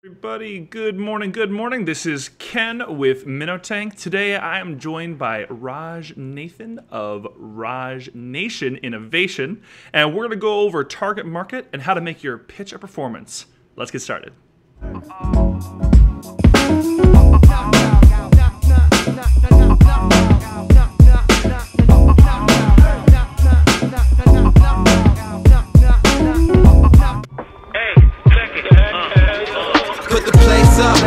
Everybody, good morning, good morning. This is Ken with Minnotank. Today I am joined by RajNATION of RajNATION Innovation, and we're going to go over target market and how to make your pitch a performance. Let's get started. Put the place up.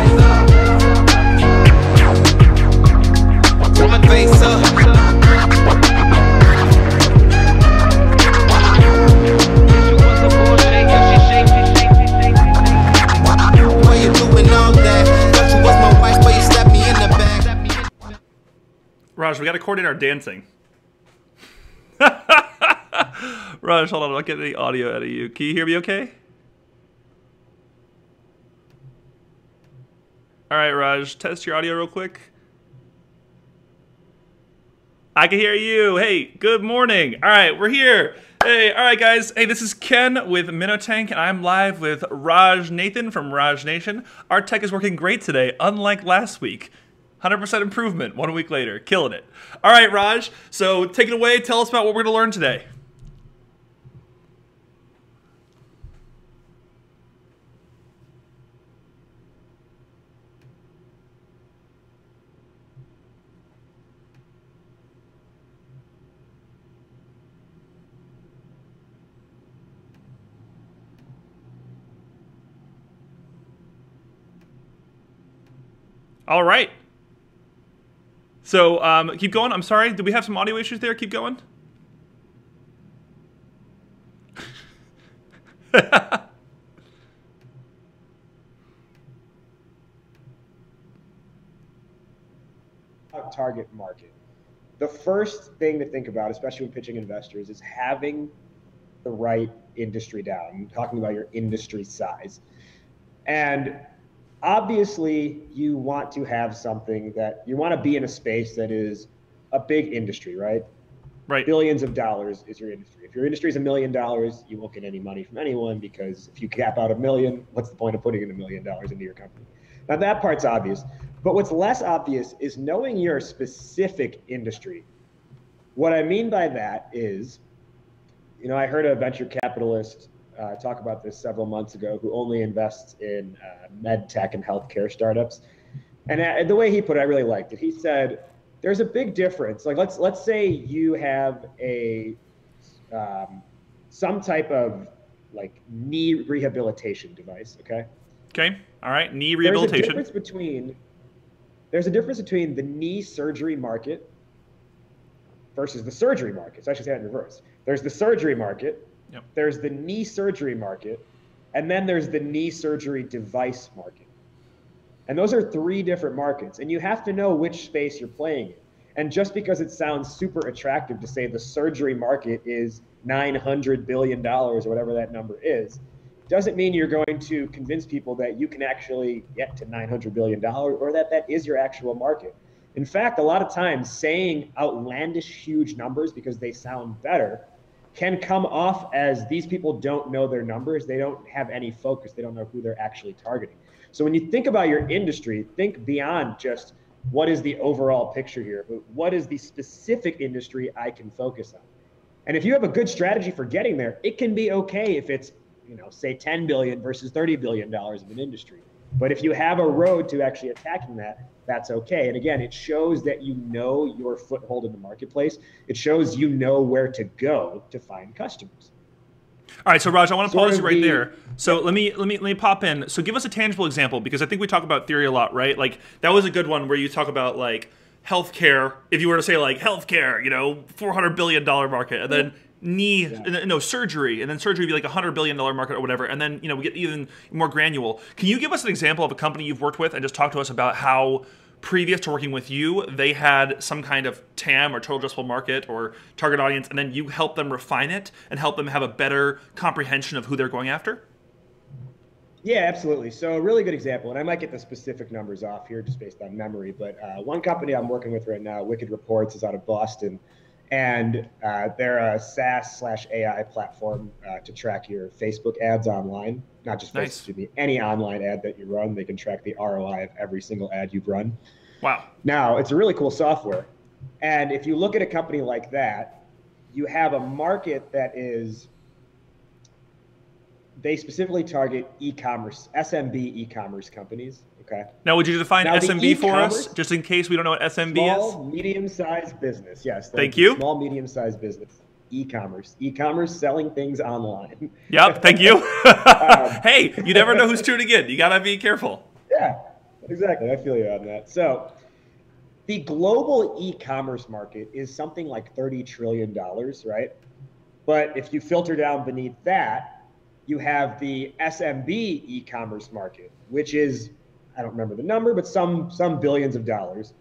Put my face up. Why you doing all that? Thought you was my wife, but you slapped me in the back. Raj, we got to coordinate our dancing. Raj, hold on, I'm not getting any audio out of you. Can you hear me okay? All right, Raj, test your audio real quick. I can hear you. Hey, good morning. All right, we're here. Hey, all right, guys. Hey, this is Ken with Minnotank, and I'm live with RajNATION from RajNATION. Our tech is working great today, unlike last week. 100% improvement 1 week later. Killing it. All right, Raj, so take it away. Tell us about what we're going to learn today. All right. So keep going. I'm sorry. Did we have some audio issues there? Keep going. Target market. The first thing to think about, especially when pitching investors, is having the right industry down. I'm talking about your industry size. And obviously, you want to have something that you want to be in a space that is a big industry, right? Right. Billions of dollars is your industry. If your industry is $1 million, you won't get any money from anyone, because if you cap out $1 million, what's the point of putting in $1 million into your company? Now, that part's obvious. But what's less obvious is knowing your specific industry. What I mean by that is, I heard a venture capitalist talk about this several months ago, who only invests in med tech and healthcare startups. And the way he put it, I really liked it. He said, there's a big difference. Like, let's say you have some type of like knee rehabilitation device, okay? Okay. All right. Knee rehabilitation. There's a difference between the knee surgery market versus the surgery market. So I should say that in reverse. There's the surgery market. Yep. There's the knee surgery market, and then there's the knee surgery device market. And those are three different markets, and you have to know which space you're playing in. And just because it sounds super attractive to say the surgery market is $900 billion or whatever that number is, doesn't mean you're going to convince people that you can actually get to $900 billion or that that is your actual market. In fact, a lot of times saying outlandish huge numbers because they sound better can come off as these people don't know their numbers. They don't have any focus. They don't know who they're actually targeting. So when you think about your industry, think beyond just what is the overall picture here, but what is the specific industry I can focus on? And if you have a good strategy for getting there, it can be okay if it's, say $10 billion versus $30 billion of an industry. But if you have a road to actually attacking that, that's okay. And again, it shows that you know your foothold in the marketplace. It shows you know where to go to find customers. All right, so Raj, I want to pause you right there. So let me pop in. So give us a tangible example, because I think we talk about theory a lot, right? Like, that was a good one where you talk about like healthcare. If you were to say like healthcare, $400 billion market, and then surgery, and then surgery would be like $100 billion market or whatever, and then we get even more granular. Can you give us an example of a company you've worked with and just talk to us about how previous to working with you, they had some kind of TAM or total addressable market or target audience, and then you help them refine it and help them have a better comprehension of who they're going after? Yeah, absolutely. So a really good example, and I might get the specific numbers off here just based on memory, but one company I'm working with right now, Wicked Reports, is out of Boston. And they're a SaaS / AI platform to track your Facebook ads online, not just Facebook, Nice. excuse me, any online ad that you run. They can track the ROI of every single ad you've run. Wow. Now, it's a really cool software. And if you look at a company like that, you have a market that is, they specifically target e-commerce, SMB e-commerce companies. Okay. Now, would you define Now, the SMB for us, e-commerce, just in case we don't know what SMB small, is? medium-sized business. Yes. Thank you. Small, medium-sized business. E-commerce. E-commerce, selling things online. Yep. Thank you. Hey, you never know who's tuning in. You gotta be careful. Yeah, exactly. I feel you on that. So the global e-commerce market is something like $30 trillion, right? But if you filter down beneath that, you have the SMB e-commerce market, which is, I don't remember the number, but some billions of dollars.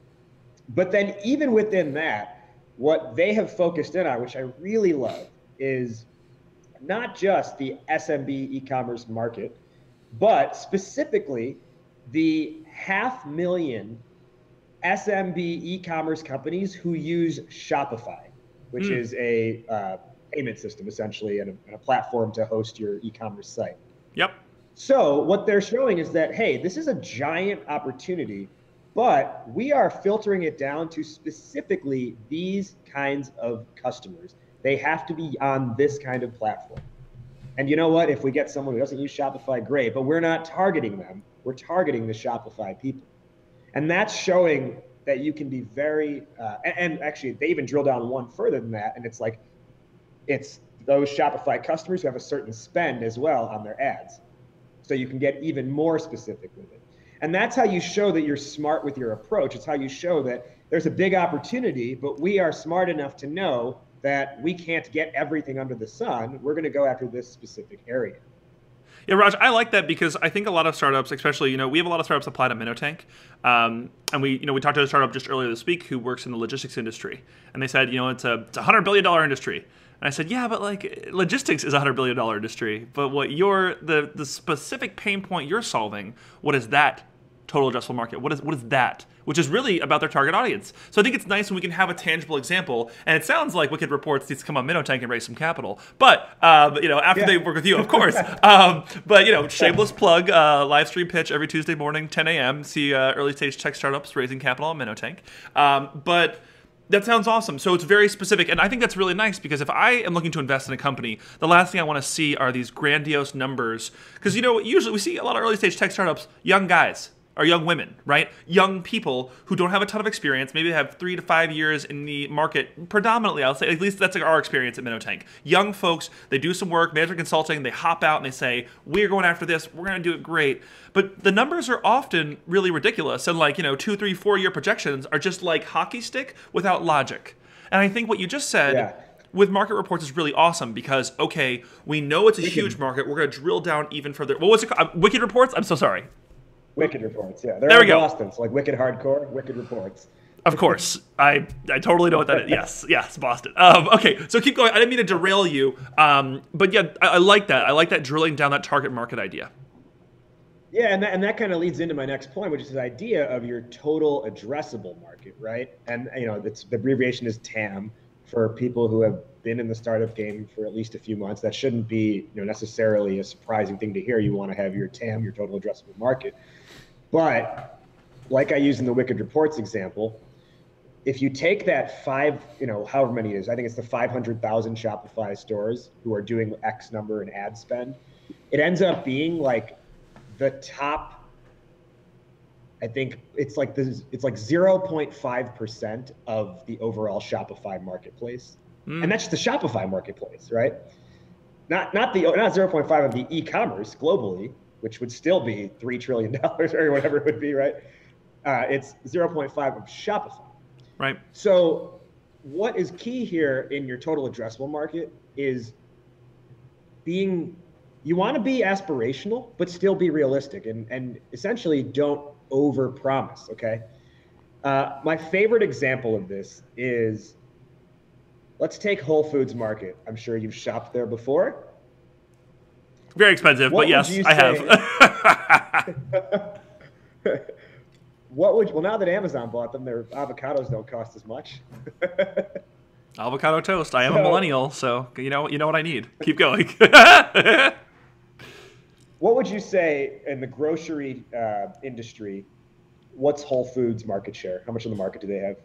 But then even within that, what they have focused in on, which I really love, is not just the SMB e-commerce market, but specifically the 500,000 SMB e-commerce companies who use Shopify, which is a payment system essentially and a platform to host your e-commerce site. Yep. So what they're showing is that, hey, this is a giant opportunity, but we are filtering it down to specifically these kinds of customers. They have to be on this kind of platform. And you know what? If we get someone who doesn't use Shopify, great, but we're not targeting them. We're targeting the Shopify people. And that's showing that you can be very, and actually they even drill down one further than that. And it's like, it's those Shopify customers who have a certain spend as well on their ads. So you can get even more specific with it. And that's how you show that you're smart with your approach. It's how you show that there's a big opportunity, but we are smart enough to know that we can't get everything under the sun. We're going to go after this specific area. Yeah, Raj, I like that because I think a lot of startups, especially, we have a lot of startups apply to Minnotank. And we talked to a startup just earlier this week who works in the logistics industry. And they said, it's a $100 billion industry. And I said, yeah, but like logistics is a $100 billion industry. But what the specific pain point you're solving, what is that total addressable market? What is that? Which is really about their target audience. So I think it's nice when we can have a tangible example. And it sounds like Wicked Reports needs to come on Minnotank and raise some capital. But after they work with you, of course. But shameless plug, live stream pitch every Tuesday morning, 10 a.m. See early stage tech startups raising capital on Minnotank. But that sounds awesome. So it's very specific. And I think that's really nice because if I am looking to invest in a company, the last thing I want to see are these grandiose numbers. Because, usually we see a lot of early stage tech startups, young guys or young women, right? Young people who don't have a ton of experience. Maybe they have 3 to 5 years in the market. Predominantly, I'll say, at least that's like our experience at Minnotank. Young folks, they do some work, management consulting, they hop out and they say, we're going after this, we're going to do it great. But the numbers are often really ridiculous. And 2, 3, 4 year projections are just like hockey stick without logic. And I think what you just said with market reports is really awesome because, okay, we know it's a huge market. We're going to drill down even further. What was it called? Wicked Reports? I'm so sorry. Wicked Reports, yeah. They're there we go. Boston, so like Wicked Hardcore, Wicked Reports. Of course. I totally know what that is. Yes, Boston. Okay, so keep going. I didn't mean to derail you. But yeah, I like that. I like that drilling down that target market idea. Yeah, and that kind of leads into my next point, which is the idea of your total addressable market, right? And the abbreviation is TAM for people who have been in the startup game for at least a few months. That shouldn't be necessarily a surprising thing to hear. You want to have your TAM, your total addressable market. But like I used in the Wicked Reports example, if you take that however many it is, I think it's the 500,000 Shopify stores who are doing X number in ad spend, it ends up being like the top, I think it's like 0.5% of the overall Shopify marketplace. And that's just the Shopify marketplace, right? Not 0.5 of the e-commerce globally, which would still be $3 trillion or whatever it would be, right? It's 0.5 of Shopify. Right. So what is key here in your total addressable market is you want to be aspirational, but still be realistic and essentially don't overpromise, okay? My favorite example of this is, let's take Whole Foods Market. I'm sure you've shopped there before. Very expensive, but yes, I have. Well, now that Amazon bought them, their avocados don't cost as much. Avocado toast. I am a So- millennial, so you know what I need. Keep going. What would you say in the grocery industry? What's Whole Foods market share? How much of the market do they have?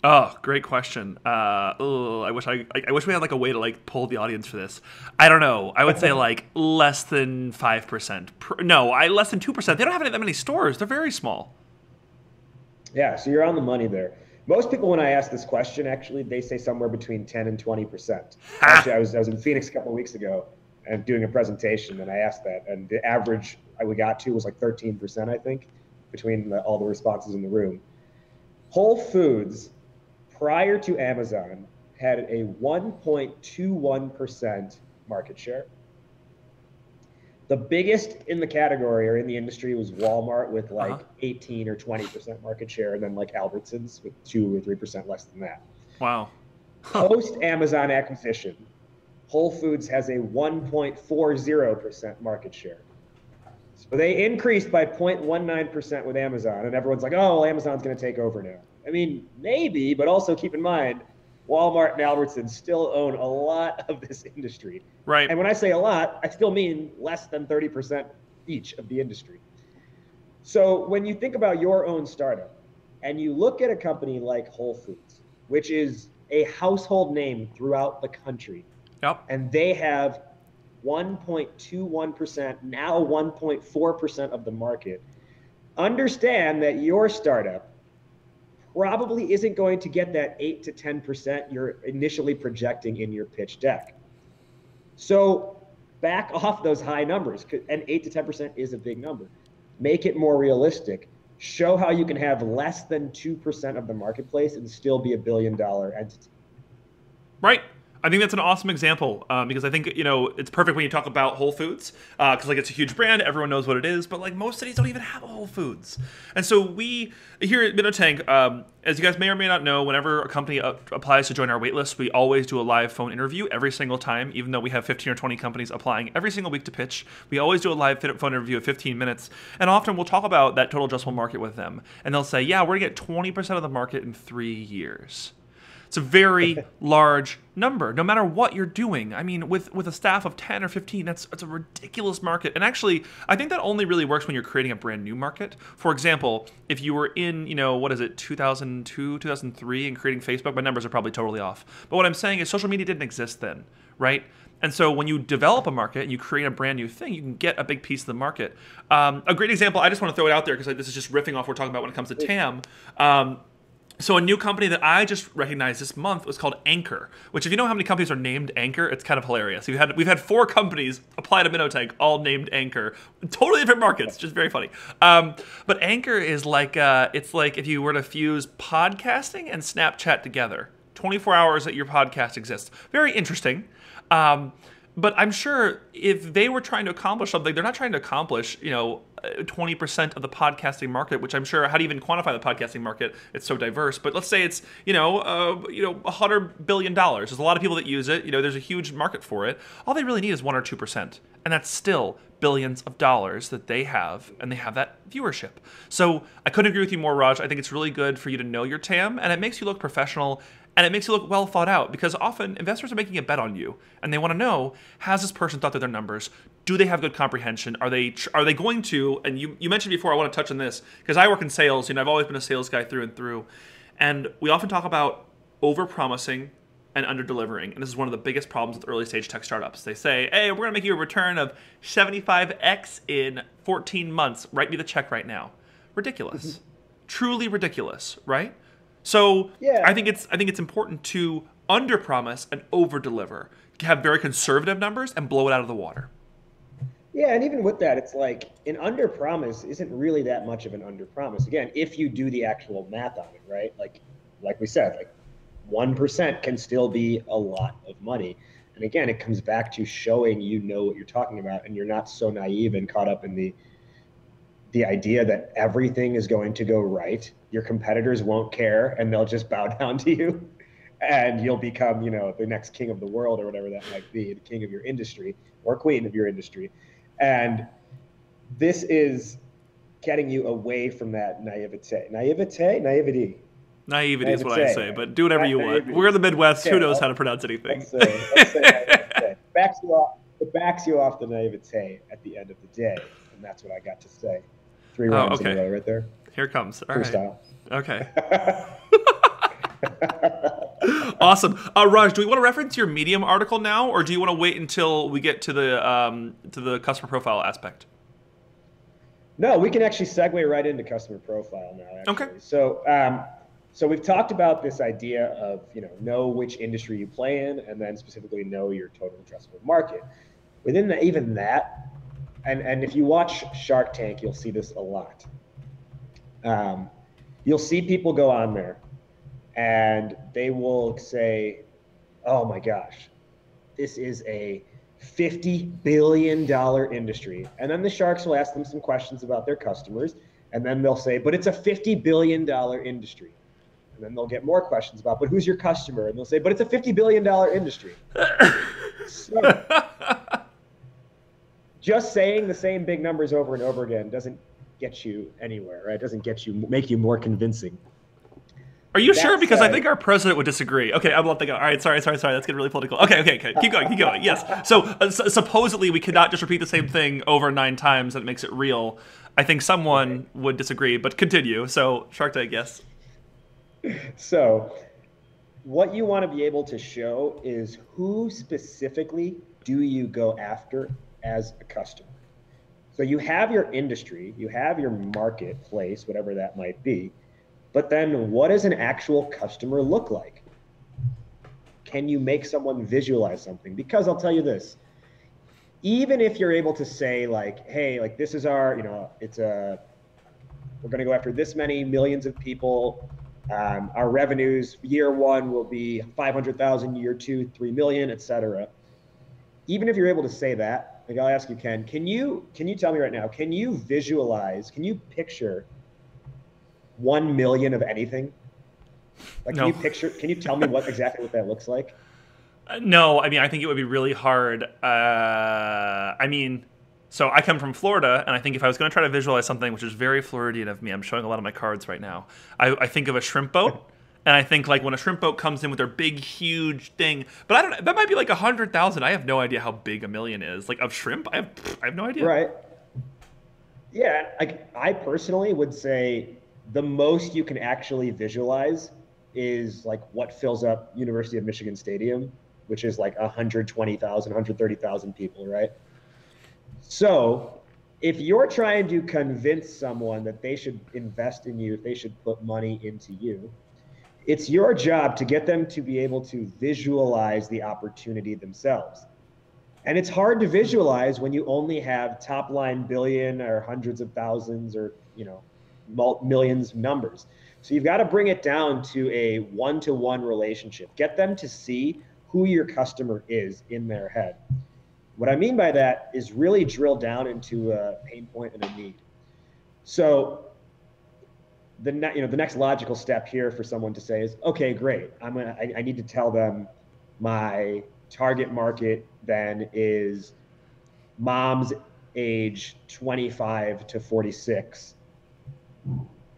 Oh, great question. I wish I wish we had like a way to like pull the audience for this. I don't know. I would say like less than 5%. No, less than 2%. They don't have that many stores. They're very small. Yeah, so you're on the money there. Most people, when I ask this question, actually, they say somewhere between 10 and 20%. Actually, I was in Phoenix a couple of weeks ago and doing a presentation, and I asked that, and the average we got to was like 13%, I think, between all the responses in the room. Whole Foods, prior to Amazon, had a 1.21% market share. The biggest in the category or in the industry was Walmart with like 18 or 20% market share, and then like Albertsons with 2 or 3% less than that. Wow. Post Amazon acquisition, Whole Foods has a 1.40% market share. So they increased by 0.19% with Amazon, and everyone's like, oh, well, Amazon's going to take over now. I mean, maybe, but also keep in mind, Walmart and Albertsons still own a lot of this industry. Right. And when I say a lot, I still mean less than 30% each of the industry. So when you think about your own startup and you look at a company like Whole Foods, which is a household name throughout the country, Yep. and they have 1.21%, now 1.4% of the market, understand that your startup probably isn't going to get that 8 to 10% you're initially projecting in your pitch deck. So back off those high numbers, and 8 to 10% is a big number. Make it more realistic. Show how you can have less than 2% of the marketplace and still be $1 billion entity. Right. I think that's an awesome example because I think, it's perfect when you talk about Whole Foods because, like, it's a huge brand. Everyone knows what it is. But, like, most cities don't even have a Whole Foods. And so we, here at Minnotank, as you guys may or may not know, whenever a company applies to join our waitlist, we always do a live phone interview every single time, even though we have 15 or 20 companies applying every single week to pitch. We always do a live phone interview of 15 minutes. And often we'll talk about that total addressable market with them. And they'll say, yeah, we're going to get 20% of the market in 3 years. It's a very large number, no matter what you're doing. I mean, with a staff of 10 or 15, that's a ridiculous market. And actually, I think that only really works when you're creating a brand new market. For example, if you were in, 2002, 2003 and creating Facebook, my numbers are probably totally off. But what I'm saying is social media didn't exist then, right? And so when you develop a market and you create a brand new thing, you can get a big piece of the market. A great example, I just want to throw it out there because this is just riffing off what we're talking about when it comes to TAM. So a new company that I just recognized this month was called Anchor, which if you know how many companies are named Anchor, it's kind of hilarious. We've had 4 companies apply to Minnotank, all named Anchor. Totally different markets, just very funny. But Anchor is like, it's like if you were to fuse podcasting and Snapchat together. 24 hours that your podcast exists. Very interesting. But I'm sure if they were trying to accomplish something, they're not trying to accomplish, 20% of the podcasting market, which I'm sure, how do you even quantify the podcasting market? It's so diverse. But let's say it's, $100 billion. There's a lot of people that use it. There's a huge market for it. All they really need is 1 or 2%. And that's still billions of dollars that they have, and they have that viewership. So I couldn't agree with you more, Raj. I think it's really good for you to know your TAM, and it makes you look professional. And it makes you look well thought out because often investors are making a bet on you and they want to know, has this person thought through their numbers? Do they have good comprehension? Are they going to, and you mentioned before, I want to touch on this because I work in sales, I've always been a sales guy through and through. And we often talk about over-promising and under-delivering. And this is one of the biggest problems with early stage tech startups. They say, hey, we're going to make you a return of 75x in 14 months. Write me the check right now. Ridiculous. Truly ridiculous, right? So yeah. I think it's important to under-promise and over-deliver. Have very conservative numbers and blow it out of the water. Yeah, and even with that, it's like an under-promise isn't really that much of an under-promise. Again, if you do the actual math on it, right? Like we said, 1% can still be a lot of money. And again, it comes back to showing what you're talking about and you're not so naive and caught up in the idea that everything is going to go right. Your competitors won't care and they'll just bow down to you and you'll become, the next king of the world or whatever that might be, the king of your industry or queen of your industry. And this is getting you away from that naivety. Naivety is what I say, but do whatever you want. We're in the Midwest. Okay, Who knows how to pronounce anything? Let's say naivete. It backs you off the naivete at the end of the day, and that's what I got to say. 3 rhymes in a row right there. Here it comes. All right. Freestyle. Okay. Awesome. Raj, do we want to reference your Medium article now, or do you want to wait until we get to the customer profile aspect? No, we can actually segue right into customer profile now. Actually. Okay. So we've talked about this idea of know which industry you play in, and then specifically know your total addressable market. Within even that, and if you watch Shark Tank, you'll see this a lot. You'll see people go on there, and they will say, "Oh my gosh, this is a $50 billion industry." And then the sharks will ask them some questions about their customers, and then they'll say, "But it's a $50 billion industry." And then they'll get more questions about, "But who's your customer?" And they'll say, "But it's a $50 billion industry." So, just saying the same big numbers over and over again doesn't get you anywhere, right? It doesn't make you more convincing. Are you sure? Because I think our president would disagree. Okay, I'm letting go. All right, sorry. That's getting really political. Okay. Keep going. Yes. So supposedly we cannot just repeat the same thing over 9 times that makes it real. I think someone would disagree, but continue. So Shark Tank, yes. So what you want to be able to show is who specifically do you go after as a customer. So you have your industry, you have your marketplace, whatever that might be. But then what does an actual customer look like? Can you make someone visualize something? Because I'll tell you this, even if you're able to say like, hey, like this is our, we're going to go after this many millions of people. Our revenues year 1 will be 500,000, year 2, 3 million, etc. Even if you're able to say that, like I'll ask you, Ken, can you tell me right now, can you picture 1 million of anything? Like, no. Can you tell me exactly what that looks like? No, I mean, I think it would be really hard. So I come from Florida, and I think if I was going to try to visualize something, which is very Floridian of me, I'm showing a lot of my cards right now. I think of a shrimp boat, and I think like when a shrimp boat comes in with their big, huge thing. But I don't know, that might be like 100,000. I have no idea how big a million is. Like of shrimp, I have no idea. Right. Yeah, I personally would say the most you can actually visualize is like what fills up University of Michigan Stadium, which is like 120,000, 130,000 people, right? So if you're trying to convince someone that they should invest in you, if they should put money into you, it's your job to get them to be able to visualize the opportunity themselves. And it's hard to visualize when you only have top line billion or hundreds of thousands or, millions of numbers. So you've got to bring it down to a one-to-one relationship. Get them to see who your customer is in their head. What I mean by that is really drill down into a pain point and a need. So the next logical step here for someone to say is, okay, great. I need to tell them my target market then is moms age 25 to 46.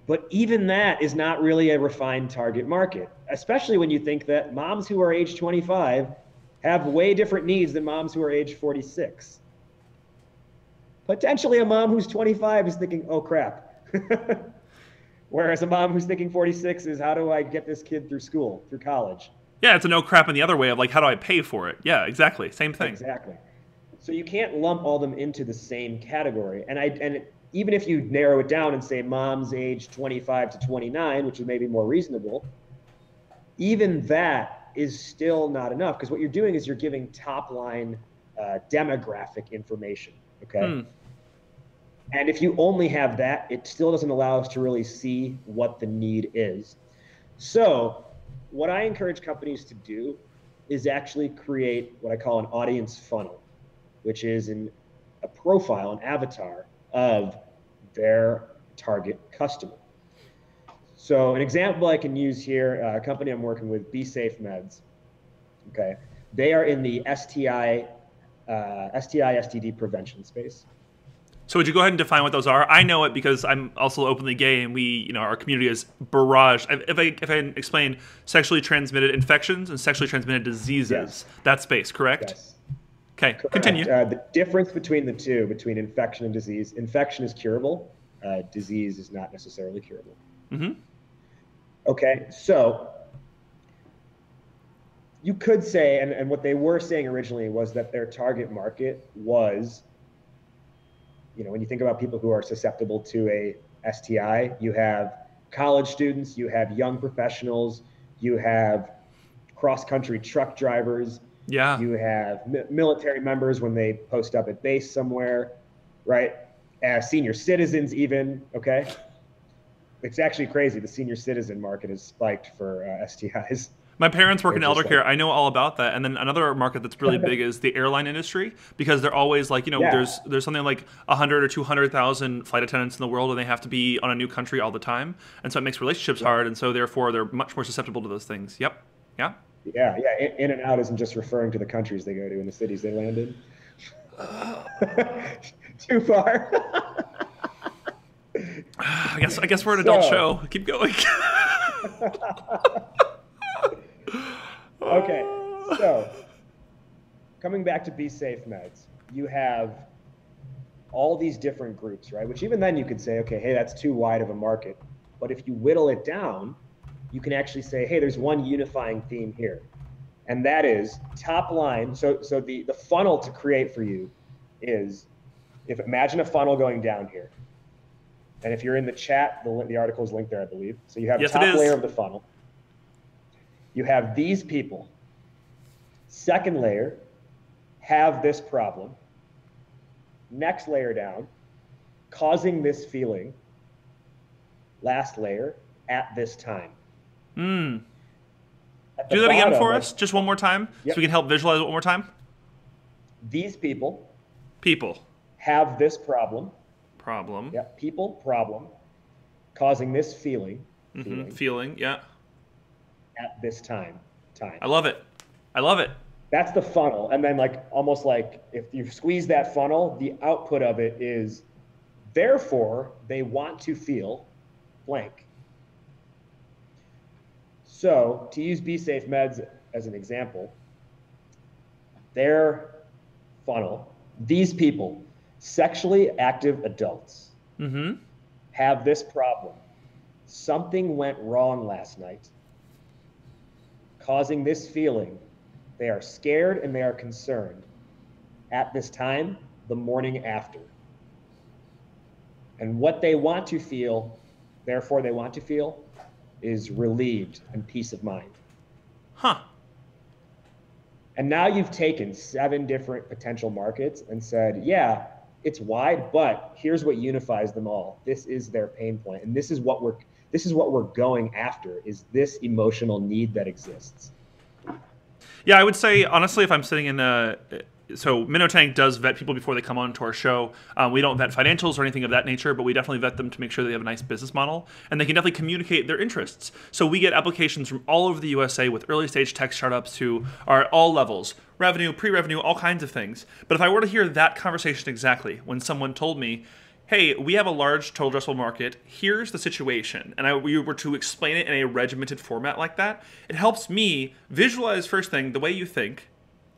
But even that is not really a refined target market, especially when you think that moms who are age 25 have way different needs than moms who are age 46. Potentially a mom who's 25 is thinking, oh crap. Whereas a mom who's thinking 46 is, how do I get this kid through school, through college? Yeah, it's a no crap in the other way of like, how do I pay for it? Yeah, exactly. Same thing. Exactly. So you can't lump all them into the same category. And even if you narrow it down and say moms age 25 to 29, which is maybe more reasonable, even that is still not enough, because what you're doing is you're giving top line demographic information, okay? And if you only have that, it still doesn't allow us to really see what the need is. So what I encourage companies to do is actually create what I call an audience funnel, which is a profile, an avatar of their target customer. So an example I can use here, a company I'm working with, Be Safe Meds. Okay, they are in the STI, STD prevention space. So would you go ahead and define what those are? I know it because I'm also openly gay, and our community is barraged. If I explain sexually transmitted infections and sexually transmitted diseases, Yes. that space, correct? Yes. Okay, Correct. continue. The difference between the two, between infection and disease, infection is curable. Disease is not necessarily curable. Mm-hmm. Okay, so you could say, and what they were saying originally was that their target market was, when you think about people who are susceptible to a STI, you have college students, you have young professionals, you have cross-country truck drivers, Yeah. you have military members when they post up at base somewhere, right? Senior citizens even, okay? It's actually crazy. The senior citizen market has spiked for STIs. My parents work in They're elder just care. I know all about that. And then another market that's really big is the airline industry, because they're always like, Yeah. there's something like 100 or 200,000 flight attendants in the world, and they have to be on a new country all the time. And so it makes relationships hard. And so therefore they're much more susceptible to those things. Yep. Yeah. Yeah. In and out isn't just referring to the countries they go to and the cities they land in. Too far. I guess we're an adult show. Keep going. Okay, so coming back to Be Safe Meds, you have all these different groups, right? Which even then you could say, okay, hey, that's too wide of a market. But if you whittle it down, you can actually say, hey, there's one unifying theme here. And that is top line. So the funnel to create for you is, imagine a funnel going down here. And if you're in the chat, the article is linked there, I believe. So you have Yes, top it is. layer of the funnel. You have these people. Second layer, have this problem. Next layer down, causing this feeling. Last layer, at this time. At the Do that again bottom, for us, just one more time, Yep. so we can help visualize it one more time. These people People. have this problem. Problem. Yeah, people, problem, causing this feeling. Feeling. Yeah. At this time. I love it. I love it. That's the funnel. And then almost like if you squeeze that funnel, the output of it is, therefore, they want to feel blank. So to use Be Safe Meds as an example, their funnel, these people, sexually active adults, have this problem. Something went wrong last night, causing this feeling. They are scared and they are concerned at this time, the morning after. And what they want to feel, therefore they want to feel, is relieved and peace of mind. Huh. And now you've taken 7 different potential markets and said, yeah, it's wide, but here's what unifies them all. This is their pain point, and this is what we're going after, is this emotional need that exists. Yeah, I would say, honestly, if I'm sitting in so Minnotank does vet people before they come on to our show. We don't vet financials or anything of that nature, but we definitely vet them to make sure they have a nice business model, and they can definitely communicate their interests. So we get applications from all over the USA with early stage tech startups who are at all levels, revenue, pre-revenue, all kinds of things. But if I were to hear that conversation exactly, when someone told me, hey, we have a large total addressable market, here's the situation, and we were to explain it in a regimented format like that, it helps me visualize, first thing, the way you think,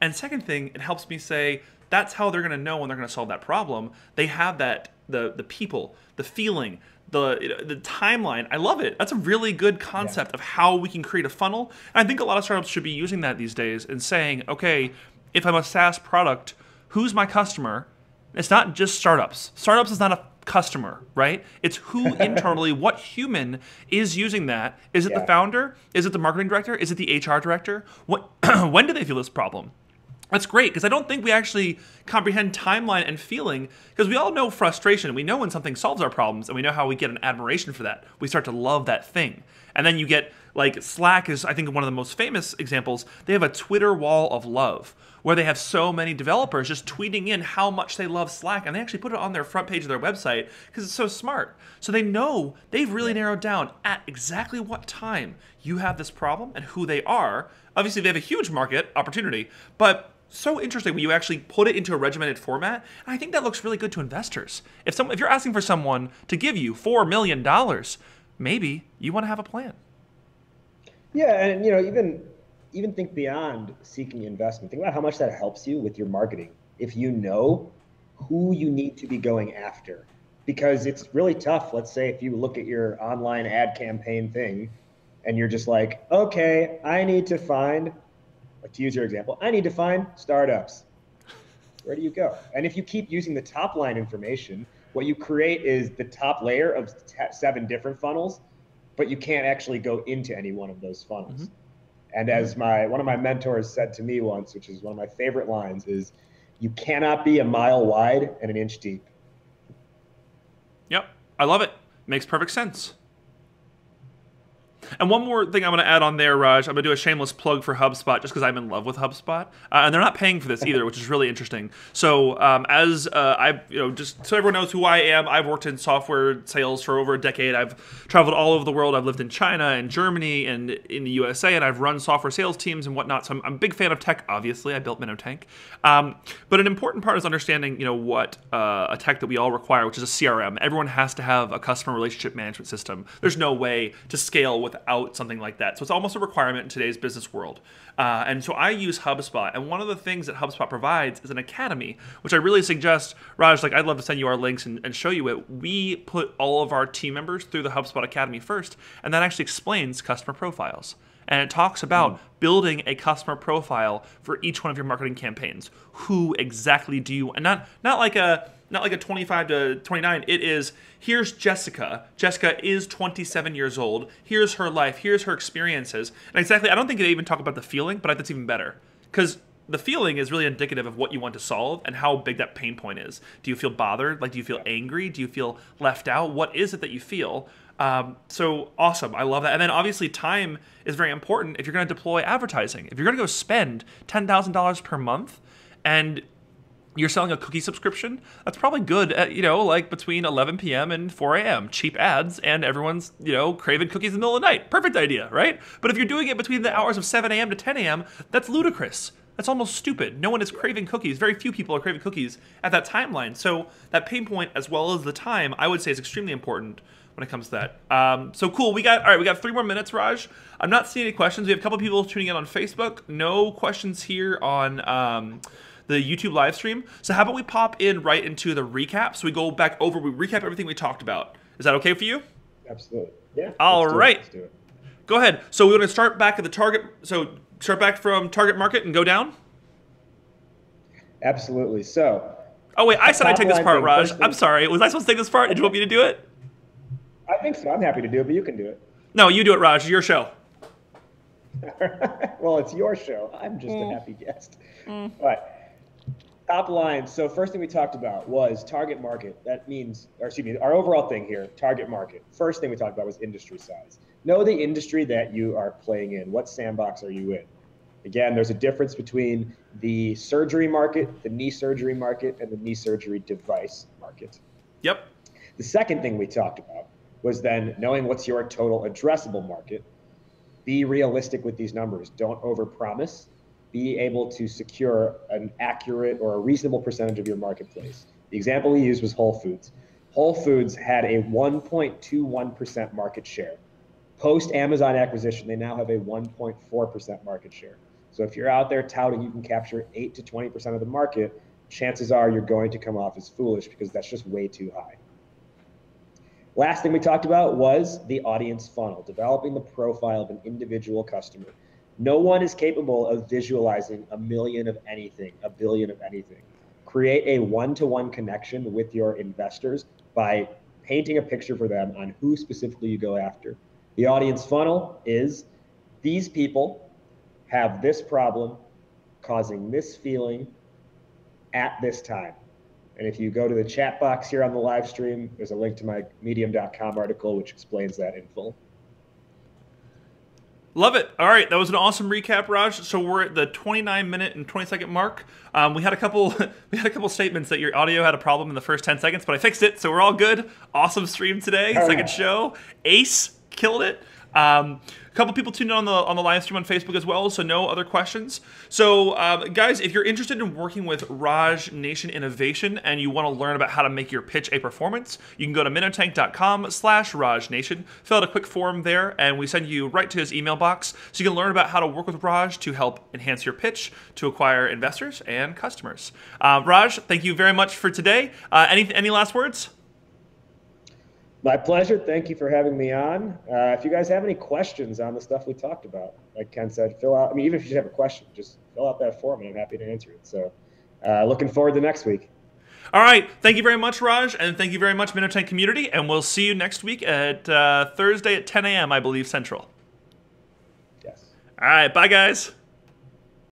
and second thing, it helps me say, that's how they're going to know when they're going to solve that problem. They have that, the people, the feeling, the timeline. I love it. That's a really good concept of how we can create a funnel. And I think a lot of startups should be using that these days and saying, okay, if I'm a SaaS product, who's my customer? It's not just startups. Startups is not a customer, right? It's who internally, what human is using that? Is it the founder? Is it the marketing director? Is it the HR director? When do they feel this problem? That's great, because I don't think we actually comprehend timeline and feeling, because we all know frustration. We know when something solves our problems, and we know how we get an admiration for that. We start to love that thing. And then you get, like, Slack is, I think, one of the most famous examples. They have a Twitter wall of love, where they have so many developers just tweeting in how much they love Slack, and they actually put it on their front page of their website, because it's so smart. So they know they've really narrowed down at exactly what time you have this problem and who they are. Obviously, they have a huge market opportunity, but so interesting when you actually put it into a regimented format. And I think that looks really good to investors. If you're asking for someone to give you $4 million, maybe you want to have a plan. Yeah, and even think beyond seeking investment. Think about how much that helps you with your marketing if you know who you need to be going after. Because it's really tough. Let's say if you look at your online ad campaign thing and you're just like, okay, I need to find, to use your example, I need to find startups. Where do you go? And if you keep using the top line information, what you create is the top layer of 7 different funnels, but you can't actually go into any one of those funnels. Mm-hmm. And as one of my mentors said to me once, which is one of my favorite lines, is you cannot be a mile wide and an inch deep. Yep, I love it. Makes perfect sense. And one more thing I'm going to add on there, Raj. I'm going to do a shameless plug for HubSpot just because I'm in love with HubSpot. And they're not paying for this either, which is really interesting. So just so everyone knows who I am, I've worked in software sales for over a decade. I've traveled all over the world. I've lived in China and Germany and in the USA, and I've run software sales teams and whatnot. So I'm a big fan of tech, obviously. I built Minnotank. But an important part is understanding, what a tech that we all require, which is a CRM. Everyone has to have a customer relationship management system. There's no way to scale without something like that. So it's almost a requirement in today's business world. And so I use HubSpot. And one of the things that HubSpot provides is an academy, which I really suggest, Raj, I'd love to send you our links and show you it. We put all of our team members through the HubSpot Academy first, and that actually explains customer profiles. And it talks about building a customer profile for each one of your marketing campaigns. Who exactly do you, and not like a 25 to 29. It is, here's Jessica. Jessica is 27 years old. Here's her life. Here's her experiences. And exactly, I don't think they even talk about the feeling, but I think that's even better. Because the feeling is really indicative of what you want to solve and how big that pain point is. Do you feel bothered? Do you feel angry? Do you feel left out? What is it that you feel? So awesome. I love that. And then obviously time is very important if you're going to deploy advertising. If you're going to go spend $10,000 per month and you're selling a cookie subscription, that's probably good at, between 11 p.m. and 4 a.m. Cheap ads, and everyone's, craving cookies in the middle of the night. Perfect idea, right? But if you're doing it between the hours of 7 a.m. to 10 a.m., that's ludicrous. That's almost stupid. No one is craving cookies. Very few people are craving cookies at that timeline. So that pain point, as well as the time, I would say is extremely important when it comes to that. So cool. We got 3 more minutes, Raj. I'm not seeing any questions. We have a couple people tuning in on Facebook. No questions here on the YouTube live stream. So how about we pop in right into the recap? So we go back over, we recap everything we talked about. Is that okay for you? Absolutely. Yeah. All right. Let's do it. Go ahead. So we're going to start back at the target. So start back from target market and go down? Absolutely. So. Oh, wait. I said I'd take this part, Raj. I'm sorry. Was I supposed to take this part? Did you want me to do it? I think so. I'm happy to do it, but you can do it. No, you do it, Raj. It's your show. Well, it's your show. I'm just a happy guest. But top line. So first thing we talked about was target market. That means, our overall thing here, target market. First thing we talked about was industry size. Know the industry that you are playing in. What sandbox are you in? Again, there's a difference between the surgery market, the knee surgery market, and the knee surgery device market. Yep. The second thing we talked about was then knowing what's your total addressable market. Be realistic with these numbers. Don't overpromise. Be able to secure an accurate or a reasonable percentage of your marketplace. The example we used was Whole Foods. Whole Foods had a 1.21% market share. Post Amazon acquisition, they now have a 1.4% market share. So if you're out there touting you can capture 8 to 20% of the market, chances are you're going to come off as foolish because that's just way too high. Last thing we talked about was the audience funnel, developing the profile of an individual customer. No one is capable of visualizing a million of anything, a billion of anything. Create a one-to-one connection with your investors by painting a picture for them on who specifically you go after. The audience funnel is these people have this problem causing this feeling at this time. And if you go to the chat box here on the live stream, there's a link to my medium.com article which explains that in full. Love it. All right, that was an awesome recap, Raj. So we're at the 29-minute and 20-second mark. We had a couple statements that your audio had a problem in the first 10 seconds, but I fixed it, so we're all good. Awesome stream today, second show. Ace, killed it. A couple people tuned in on the live stream on Facebook as well, so no other questions. So, guys, if you're interested in working with RajNATION Innovation and you want to learn about how to make your pitch a performance, you can go to minnotank.com/RajNation, fill out a quick form there, and we send you right to his email box so you can learn about how to work with Raj to help enhance your pitch to acquire investors and customers. Raj, thank you very much for today. Any last words? My pleasure. Thank you for having me on. If you guys have any questions on the stuff we talked about, like Ken said, fill out, I mean, even if you just have a question, just fill out that form and I'm happy to answer it. So looking forward to next week. All right. Thank you very much, Raj, and thank you very much, Minnotank community, and we'll see you next week at Thursday at 10 a.m., I believe, Central. Yes. All right. Bye, guys.